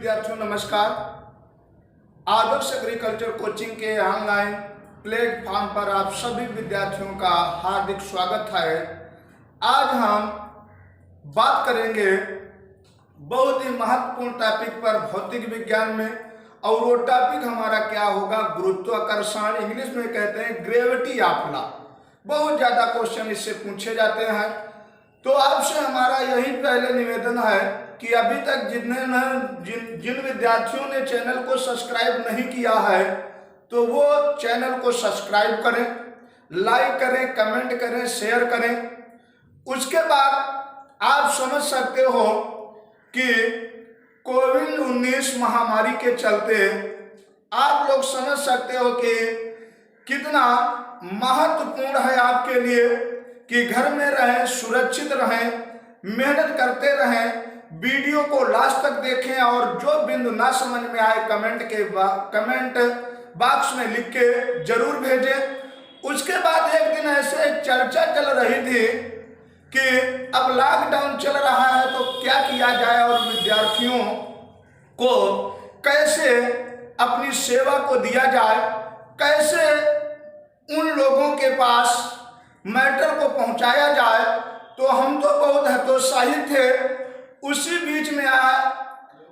विद्यार्थियों नमस्कार। आदर्श agriculture coaching के ऑनलाइन प्लेटफॉर्म पर आप सभी विद्यार्थियों का हार्दिक स्वागत है। आज हम बात करेंगे बहुत ही महत्वपूर्ण टॉपिक पर भौतिक विज्ञान में, और वो टॉपिक हमारा क्या होगा, गुरुत्वाकर्षण। इंग्लिश में कहते हैं ग्रेविटी ऑफ लॉ। बहुत ज़्यादा क्वेश्चन इससे पूछे जाते हैं, तो आपसे हमारा यही पहले निवेदन है कि अभी तक जिन विद्यार्थियों ने चैनल को सब्सक्राइब नहीं किया है तो वो चैनल को सब्सक्राइब करें, लाइक करें, कमेंट करें, शेयर करें। उसके बाद आप समझ सकते हो कि कोविड-19 महामारी के चलते आप लोग समझ सकते हो कि कितना महत्वपूर्ण है आपके लिए कि घर में रहें, सुरक्षित रहें, मेहनत करते रहें, वीडियो को लास्ट तक देखें और जो बिंदु ना समझ में आए कमेंट बॉक्स में लिख के जरूर भेजें। उसके बाद एक दिन ऐसे चर्चा चल रही थी कि अब लॉकडाउन चल रहा है तो क्या किया जाए और विद्यार्थियों को कैसे अपनी सेवा को दिया जाए, कैसे उन लोगों के पास मैटर को पहुंचाया जाए। तो हम तो बहुत हतोत्साहित थे। उसी बीच में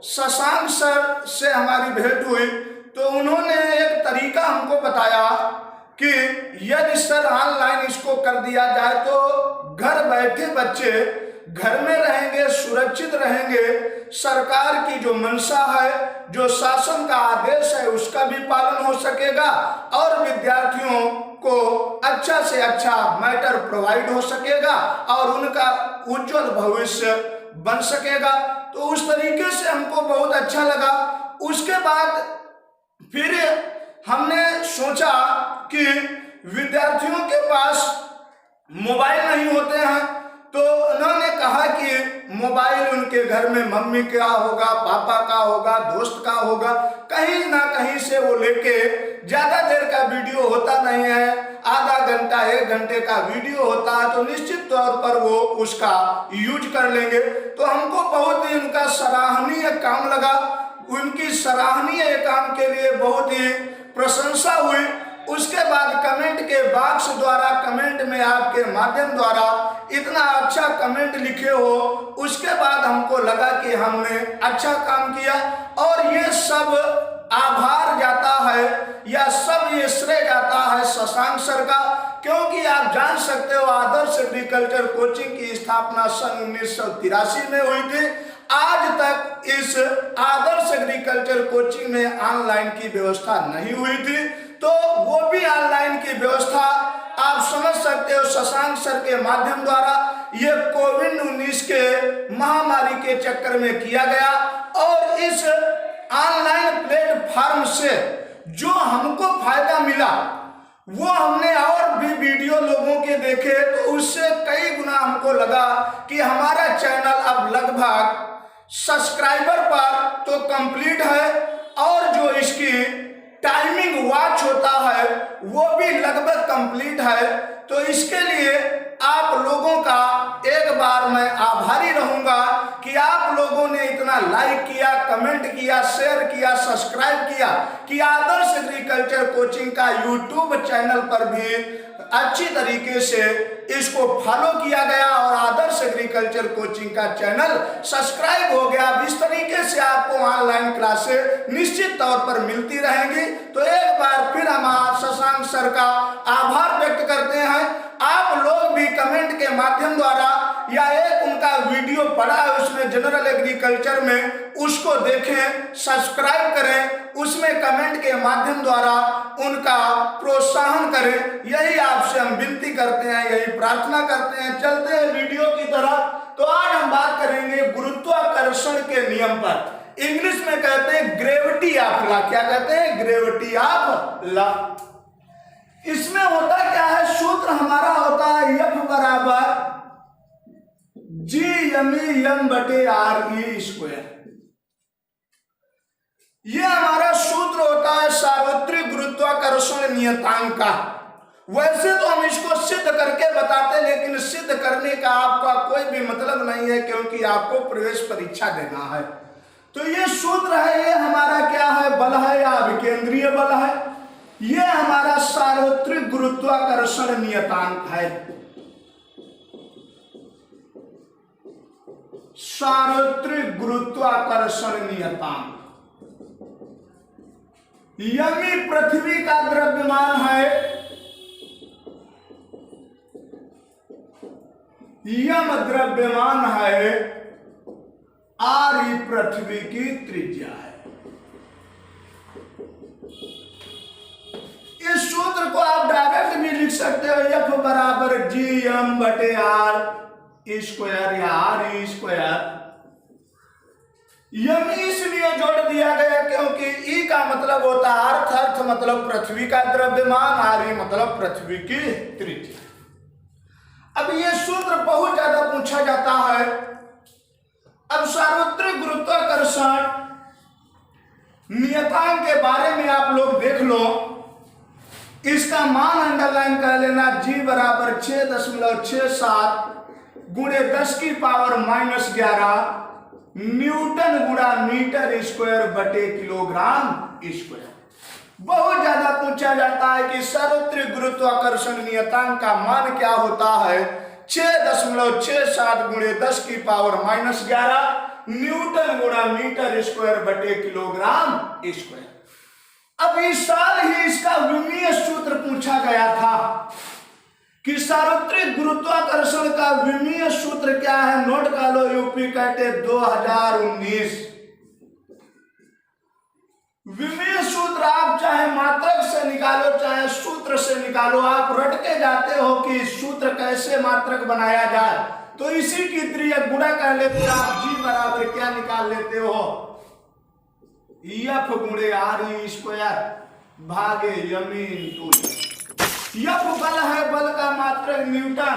शशांक सर से हमारी भेंट हुई तो उन्होंने एक तरीका हमको बताया कि यदि सर ऑनलाइन इसको कर दिया जाए तो घर बैठे बच्चे घर में रहेंगे, सुरक्षित रहेंगे, सरकार की जो मंशा है, जो शासन का आदेश है, उसका भी पालन हो सकेगा और विद्यार्थियों को अच्छा से अच्छा मैटर प्रोवाइड हो सकेगा और उनका उज्जवल भविष्य बन सकेगा। तो उस तरीके से हमको बहुत अच्छा लगा। उसके बाद फिर हमने सोचा कि विद्यार्थियों के पास मोबाइल नहीं होते हैं, तो उन्होंने कहा कि मोबाइल उनके घर में मम्मी का होगा, पापा का होगा, दोस्त का होगा, कहीं ना कहीं से वो लेके, ज़्यादा देर का वीडियो होता नहीं है, आधा घंटा 1 घंटे का वीडियो होता है, तो निश्चित तौर पर वो उसका यूज कर लेंगे। तो हमको बहुत ही उनका सराहनीय काम लगा। उनकी सराहनीय काम के लिए बहुत ही प्रशंसा हुई। उसके बाद कमेंट के बॉक्स द्वारा, कमेंट में आपके माध्यम द्वारा इतना अच्छा कमेंट लिखे हो, उसके बाद हमको लगा कि हमने अच्छा काम किया और ये सब आभार जाता है या सब ये श्रेय जाता है शशांक सर का, क्योंकि आप जान सकते हो आदर्श एग्रीकल्चर कोचिंग की स्थापना सन 1983 में हुई थी। आज तक इस आदर्श एग्रीकल्चर कोचिंग में ऑनलाइन की व्यवस्था नहीं हुई थी, तो वो भी ऑनलाइन की व्यवस्था आप समझ सकते हो शशांक सर के माध्यम द्वारा ये कोविड-19 के महामारी के चक्कर में किया गया। और इस ऑनलाइन प्लेटफॉर्म से जो हमको फायदा मिला वो हमने और भी वीडियो लोगों के देखे तो उससे कई गुना हमको लगा कि हमारा चैनल अब लगभग सब्सक्राइबर पर तो कंप्लीट है और जो इसकी टाइमिंग वॉच होता है वो भी लगभग कंप्लीट है। तो इसके लिए आप लोगों का एक बार मैं आभारी रहूंगा कि आप लोगों ने इतना लाइक किया, कमेंट किया, शेयर किया, सब्सक्राइब किया कि आदर्श एग्रीकल्चर कोचिंग का यूट्यूब चैनल पर भी अच्छी तरीके से इसको फॉलो किया गया और आदर्श एग्रीकल्चर कोचिंग का चैनल सब्सक्राइब हो गया। इस तरीके से आपको ऑनलाइन क्लासेस निश्चित तौर पर मिलती रहेंगी। तो एक बार फिर हम शशांक सर का आभार व्यक्त करते हैं। आप लोग भी कमेंट के माध्यम द्वारा या एक उनका वीडियो पड़ा है उसमें जनरल एग्रीकल्चर में, उसको देखें, सब्सक्राइब करें, उसमें कमेंट के माध्यम द्वारा उनका प्रोत्साहन करें। यही आपसे हम विनती करते हैं, यही प्रार्थना करते हैं। चलते हैं वीडियो की तरफ। तो आज हम बात करेंगे गुरुत्वाकर्षण के नियम पर। इंग्लिश में कहते हैं ग्रेविटी ऑफ लॉ। क्या कहते हैं? Gravity of law. इसमें होता क्या है, सूत्र हमारा होता है F बराबर G/m/r² ये हमारा सूत्र होता है सार्वत्रिक गुरुत्वाकर्षण नियतांक का। वैसे तो हम इसको सिद्ध करके बताते, लेकिन सिद्ध करने का आपका कोई भी मतलब नहीं है क्योंकि आपको प्रवेश परीक्षा देना है। तो ये सूत्र है, ये हमारा क्या है, बल है या अभिकेंद्रीय बल है। ये हमारा सार्वत्रिक गुरुत्वाकर्षण नियतांक है। सार्वत्रिक गुरुत्वाकर्षण नियतांक। यमी पृथ्वी का द्रव्यमान है, यम द्रव्यमान है, आर पृथ्वी की त्रिज्या है। इस सूत्र को आप डायरेक्ट भी लिख सकते हो, एफ बराबर जी एम बटे आर स्क्वायर या आर स्क्वायर। यम इसलिए जोड़ दिया गया क्योंकि ई का मतलब होता है अर्थ, अर्थ मतलब पृथ्वी का द्रव्यमान, आर मतलब पृथ्वी की त्रिज्या। अब ये सूत्र बहुत ज्यादा पूछा जाता है। अब सार्वत्रिक गुरुत्वाकर्षण नियतांक के बारे में आप लोग देख लो। इसका मान अंडरलाइन कर लेना, जी बराबर 6.67 गुणे 10 की पावर -11 न्यूटन गुणा मीटर स्क्वायर बटे किलोग्राम स्क्वायर। बहुत ज्यादा पूछा जाता है कि सार्वत्रिक गुरुत्वाकर्षण नियतांक का मान क्या होता है। 6.67 गुणे 10 की पावर -11 न्यूटन गुणा मीटर स्क्वायर बटे किलोग्राम स्क्वायर। अब इस साल ही इसका विमीय सूत्र पूछा गया था कि सार्वत्रिक गुरुत्वाकर्षण का विमीय सूत्र क्या है। नोट कर लो, यूपी कहते 2019। विमीय सूत्र आप चाहे मात्रक से निकालो चाहे सूत्र से निकालो, आप रट के जाते हो कि सूत्र कैसे मात्रक बनाया जाए, तो इसी की त्रिज्या गुणा कर लेते हो आप। जी बराबर क्या निकाल लेते हो, एफ गुणे आर स्क्वायर भागे यमी इंटू। एफ बल है, बल का मात्रक न्यूटन,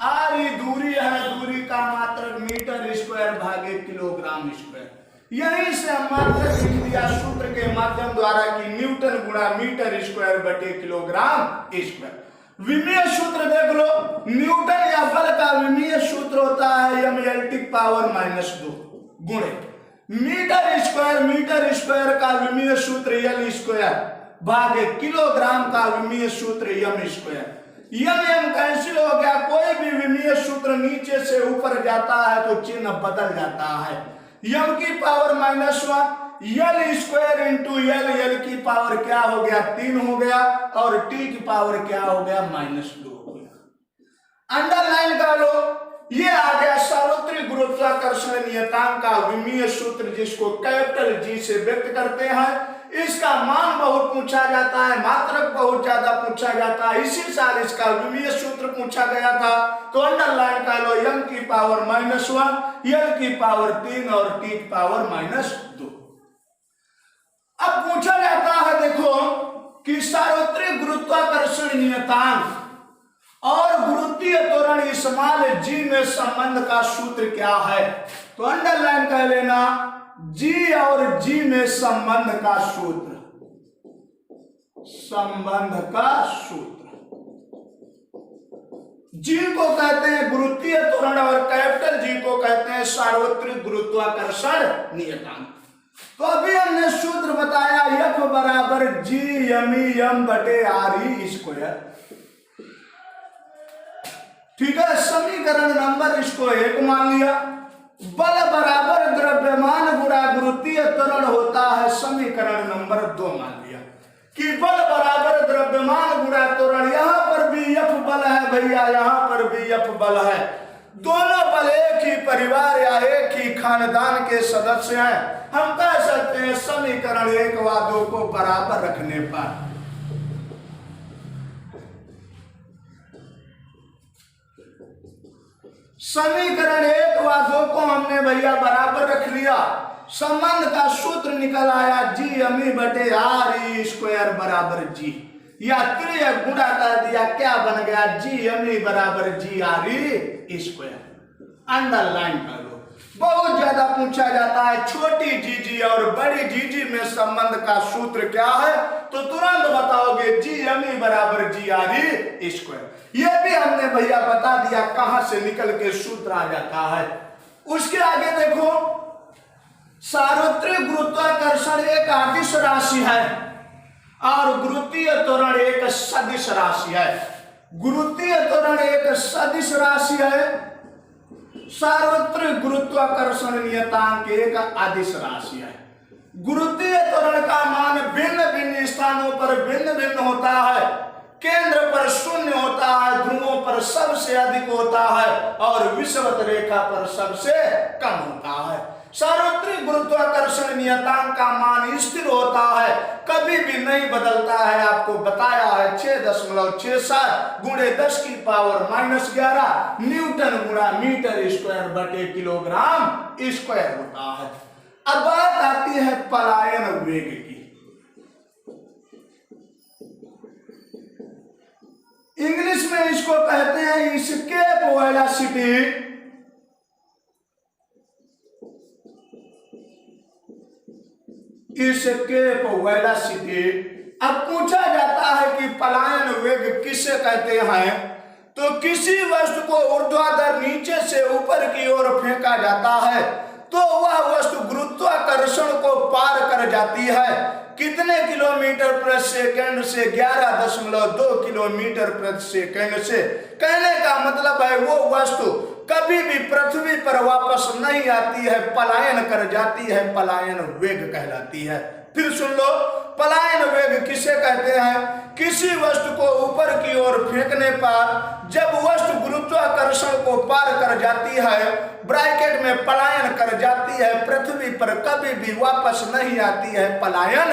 आर दूरी है, दूरी का मात्रक मीटर स्क्वायर भागे किलोग्राम स्क्वायर। यहीं से हम मात्रक लिख दिया सूत्र के माध्यम द्वारा कि न्यूटन गुणा मीटर स्क्वायर बटे किलोग्राम स्क्वायर। विमीय सूत्र देख लो, न्यूटन या बल का विमीय सूत्र होता है mLT पावर -2 गुणे मीटर स्क्वायर का विमीय सूत्र L स्क्वायर भागे किलोग्राम का विमीय सूत्र m स्क्वायर। यम कैंसिल हो गया, कोई भी विमीय सूत्र नीचे से ऊपर जाता है तो चिन्ह बदल जाता है। यम की power -1 L square into L की पावर क्या हो गया 3 हो गया, और T की पावर क्या हो गया -2 हो गया। अंडरलाइन कर लो, ये आ गया सार्वत्रिक गुरुत्वाकर्षण नियतांक का विमीय सूत्र, जिसको कैपिटल जी से व्यक्त करते हैं। इसका मान बहुत पूछा जाता है, मात्रक बहुत ज्यादा पूछा जाता है। इसी साल इसका विमीय सूत्र पूछा गया था, तो अंडरलाइन कर लो, m की पावर -1 L की पावर 3 और T की पावर -2। अब पूछा जाता है देखो कि सार्वत्रिक गुरुत्वाकर्षण नियतांक और गुरुत्वीय त्वरण स्मॉल जी में संबंध का सूत्र क्या है। तो अंडरलाइन कर लेना, जी और जी में संबंध का सूत्र, संबंध का सूत्र। जी को कहते हैं गुरुत्वीय त्वरण और कैपिटल जी को कहते हैं सार्वत्रिक गुरुत्वाकर्षण नियतांक। तो अभी हमने सूत्र बताया, एफ बराबर जी एम बटे आर स्क्वायर। ठीक है, समीकरण नंबर इसको 1 मान लिया। बल बराबर द्रव्यमान गुणा गुरुत्वीय त्वरण होता है, समीकरण नंबर 2 मान लिया कि बल बराबर द्रव्यमान गुणा त्वरण। यहां पर भी एफ बल है भैया, यहां पर भी एफ बल है। दोनों बल एक ही परिवार या एक ही खानदान के सदस्य हैं। हम कह सकते हैं समीकरण 1 व 2 को बराबर रखने पर समीकरण 1 व 2 को हमने भैया बराबर रख लिया। संबंध का सूत्र निकल आया, जी एम बटे आर स्क्वायर बराबर जी, या त्रिय गुणा कर दिया, क्या बन गया, जी एम बराबर जी आर स्क्वायर। अंडरलाइन कर लो, बहुत ज्यादा पूछा जाता है छोटी जीजी और बड़ी जीजी में संबंध का सूत्र क्या है, तो तुरंत बताओगे जी एम बराबर जी आर स्क्वायर। ये भी हमने भैया बता दिया कहां से निकल के सूत्र आ जाता है। उसके आगे देखो, सार्वत्रिक गुरुत्वाकर्षण एक अदिश राशि है और गुरुत्वीय त्वरण एक सदिश राशि है। गुरुत्वीय त्वरण एक सदिश राशि है, सार्वत्रिक गुरुत्वाकर्षण नियतांक एक अदिश राशि है। गुरुत्वीय त्वरण का मान भिन्न भिन्न स्थानों पर भिन्न भिन्न होता है। केंद्र पर शून्य होता है, ध्रुवों पर सबसे अधिक होता है और विषुवत रेखा पर सबसे कम होता है। सार्वत्रिक गुरुत्वाकर्षण नियतांक का मान स्थिर होता है, कभी भी नहीं बदलता है। आपको बताया है 6.67 गुणे 10 की पावर -11 न्यूटन गुणा मीटर स्क्वायर बटे किलोग्राम स्क्वायर होता है। अब बात आती है पलायन वेग की। इंग्लिश में इसको कहते हैं एस्केप वेलोसिटी। Escape velocity. अब पूछा जाता है कि पलायन वेग किसे कहते हैं, तो किसी वस्तु को ऊर्ध्वाधर नीचे से ऊपर की ओर फेंका जाता है तो वह वस्तु गुरुत्वाकर्षण को पार कर जाती है। कितने किलोमीटर प्रति सेकंड से? 11.2 किलोमीटर प्रति सेकंड से। कहने का मतलब है वो वस्तु कभी भी पृथ्वी पर वापस नहीं आती है, पलायन कर जाती है, पलायन वेग कहलाती है। फिर सुन लो, पलायन वेग किसे कहते हैं? किसी वस्तु को ऊपर की ओर फेंकने पर जब वस्तु गुरुत्वाकर्षण को पार कर जाती है, ब्रैकेट में पलायन कर जाती है, पृथ्वी पर कभी भी वापस नहीं आती है, पलायन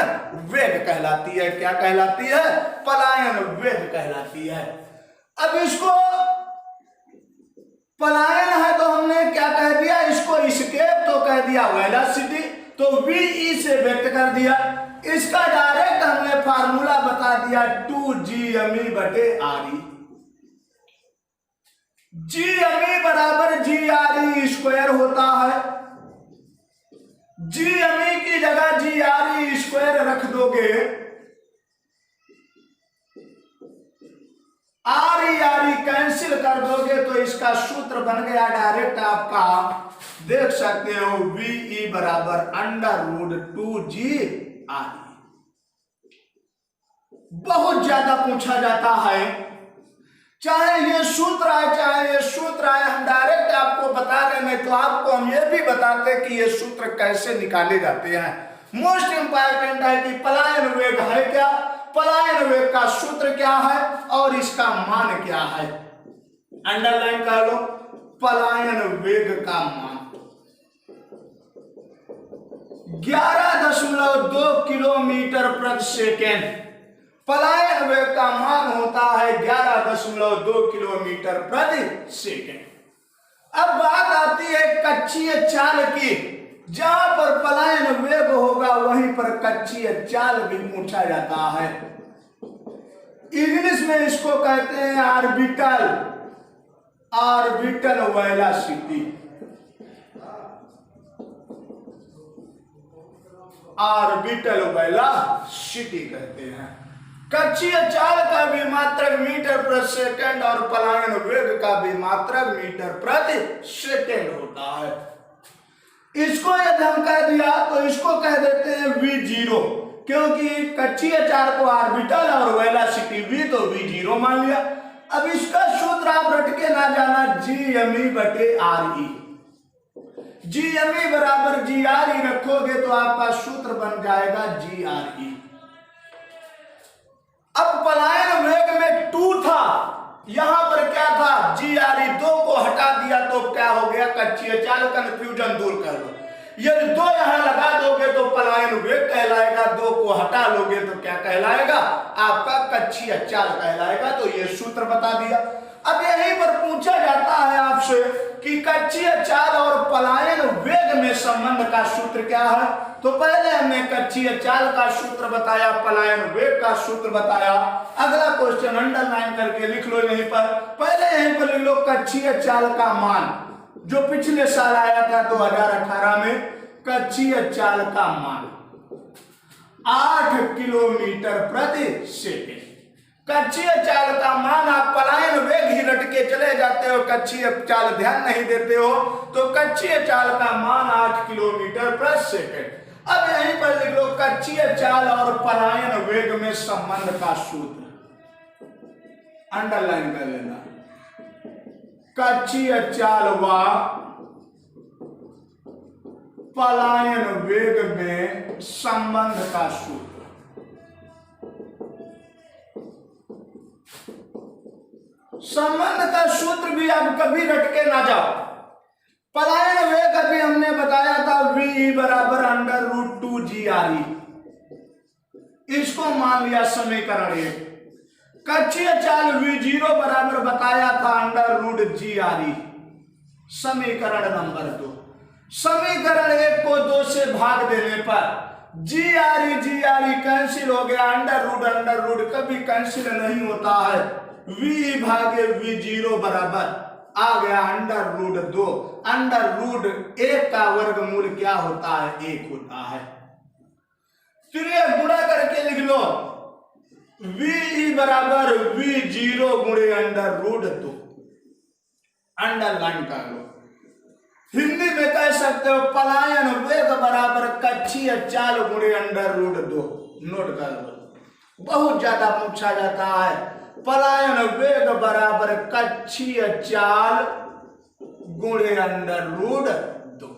वेग कहलाती है। क्या कहलाती है? पलायन वेग कहलाती है। अब इसको पलायन है तो हमने क्या कह दिया? इसको एस्केप तो कह दिया, वेलोसिटी तो वी से व्यक्त कर दिया। इसका डायरेक्ट हमने फार्मूला बता दिया 2gme बटे re। gme बराबर gre स्क्वायर होता है। gme की जगह gre स्क्वायर रख दोगे, re कैंसिल कर दोगे तो इसका सूत्र बन गया डायरेक्ट आपका, देख सकते हो ve बराबर √2gre। बहुत ज्यादा पूछा जाता है, चाहे ये सूत्र आए चाहे ये सूत्र आए, हम डायरेक्ट आपको बता दें, नहीं तो आपको हम ये भी बताते कि ये सूत्र कैसे निकाले जाते हैं। मोस्ट इंपॉर्टेंट है कि पलायन वेग है क्या, पलायन वेग का सूत्र क्या है और इसका मान क्या है। अंडरलाइन कर लो, पलायन वेग का मान 11.2 किलोमीटर प्रति सेकेंड। पलायन वेग का मान होता है 11.2 किलोमीटर प्रति सेकेंड। अब बात आती है कक्षीय चाल की। जहां पर पलायन वेग होगा वहीं पर कक्षीय चाल भी पूछा जाता है। इंग्लिश में इसको कहते हैं orbital, orbital velocity, orbital velocity कहते हैं। कक्षीय चाल का भी मात्रक मीटर प्रति सेकंड और पलायन वेग का भी मात्रक मीटर प्रति सेकंड होता है। इसको यदि हम कह दिया तो इसको कह देते हैं v0, क्योंकि कक्षीय चाल को ऑर्बिटल और वेलोसिटी v तो v0 मान लिया। अब इसका सूत्र आप रट के ना जाना, gme बटे re। gme बराबर gre रखोगे तो आपका सूत्र बन जाएगा gre। अब पलायन वेग में 2 था, यहां पर क्या था? gre। 2 को हटा दिया तो क्या हो गया? कक्षीय चाल। कंफ्यूजन दूर कर लो, यदि 2 यहां लगा दोगे तो पलायन वेग कहलाएगा, 2 को हटा लोगे तो क्या कहलाएगा? आपका कक्षीय चाल कहलाएगा। तो ये सूत्र बता दिया। अब यहीं पर पूछा जाता है आपसे कि कक्षीय चाल और पलायन वेग में संबंध का सूत्र क्या है। तो पहले हमने कक्षीय चाल का सूत्र बताया, पलायन वेग का सूत्र बताया। अगला क्वेश्चन अंडरलाइन करके लिख लो यहीं पर, पहले यहीं पर लिख लो कक्षीय चाल का मान जो पिछले साल आया था 2018 में। कक्षीय चाल का मान 8 किलोमीटर प्रति सेकेंड। कक्षीय चाल का मान आप पलायन वेग ही रट के चले जाते हो, कक्षीय चाल ध्यान नहीं देते हो, तो कक्षीय चाल का मान 8 किलोमीटर प्रति सेकंड। अब यहीं पर लिख लो कक्षीय चाल और पलायन वेग में संबंध का सूत्र, अंडरलाइन कर लेना। कक्षीय चाल व पलायन वेग में संबंध का सूत्र। संबंध का सूत्र भी आप कभी रट के ना जाओ। पलायन वेग अभी हमने बताया था v बराबर √2GRE, इसको मान लिया समीकरण 1। कक्षीय चाल v0 बराबर बताया था √GRE, समीकरण नंबर 2। समीकरण 1 को 2 से भाग देने पर GRE कैंसिल हो गया, अंडर रूट कभी कैंसिल नहीं होता है। v भागे v0 बराबर आ गया √2। √1 का वर्गमूल क्या होता है? 1 होता है। फिर ये गुणा करके लिख लो v बराबर v0 गुणे √2, अंडरलाइन कर लो। हिंदी में कह सकते हो पलायन वेग बराबर कक्षीय चाल गुणे √2। नोट कर लो, बहुत ज्यादा पूछा जाता है। पलायन वेग बराबर कक्षीय चाल गुणे √2।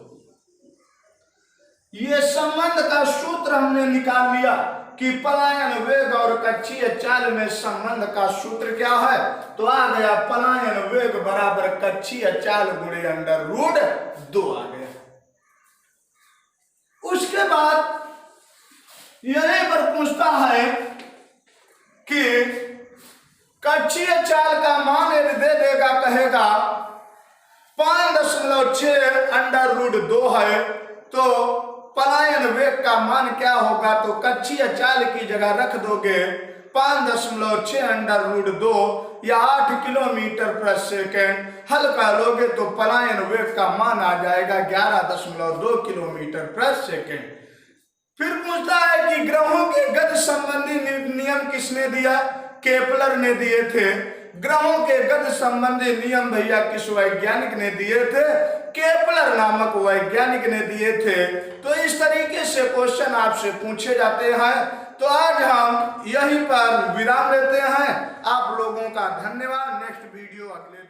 ये संबंध का सूत्र हमने निकाल लिया कि पलायन वेग और कक्षीय चाल में संबंध का सूत्र क्या है, तो आ गया पलायन वेग बराबर कक्षीय चाल गुणे √2 आ गया। उसके बाद यहीं पर पूछता है कि कक्षीय चाल का मान यदि दे देगा, कहेगा 5.6 √2 है, तो पलायन वेग का मान क्या होगा? तो कक्षीय चाल की जगह रख दोगे 5.6 √2 या 8 किलोमीटर प्रति सेकंड। हल कर लोगे तो पलायन वेग का मान आ जाएगा 11.2 किलोमीटर प्रति सेकंड। फिर पूछता है कि ग्रहों के गति संबंधी नियम किसने दिया? केपलर ने दिए थे। ग्रहों के गति संबंधी नियम भैया किस वैज्ञानिक ने दिए थे? केपलर नामक वैज्ञानिक ने दिए थे। तो इस तरीके से क्वेश्चन आपसे पूछे जाते हैं। तो आज हम यहीं पर विराम लेते हैं। आप लोगों का धन्यवाद। नेक्स्ट वीडियो अगले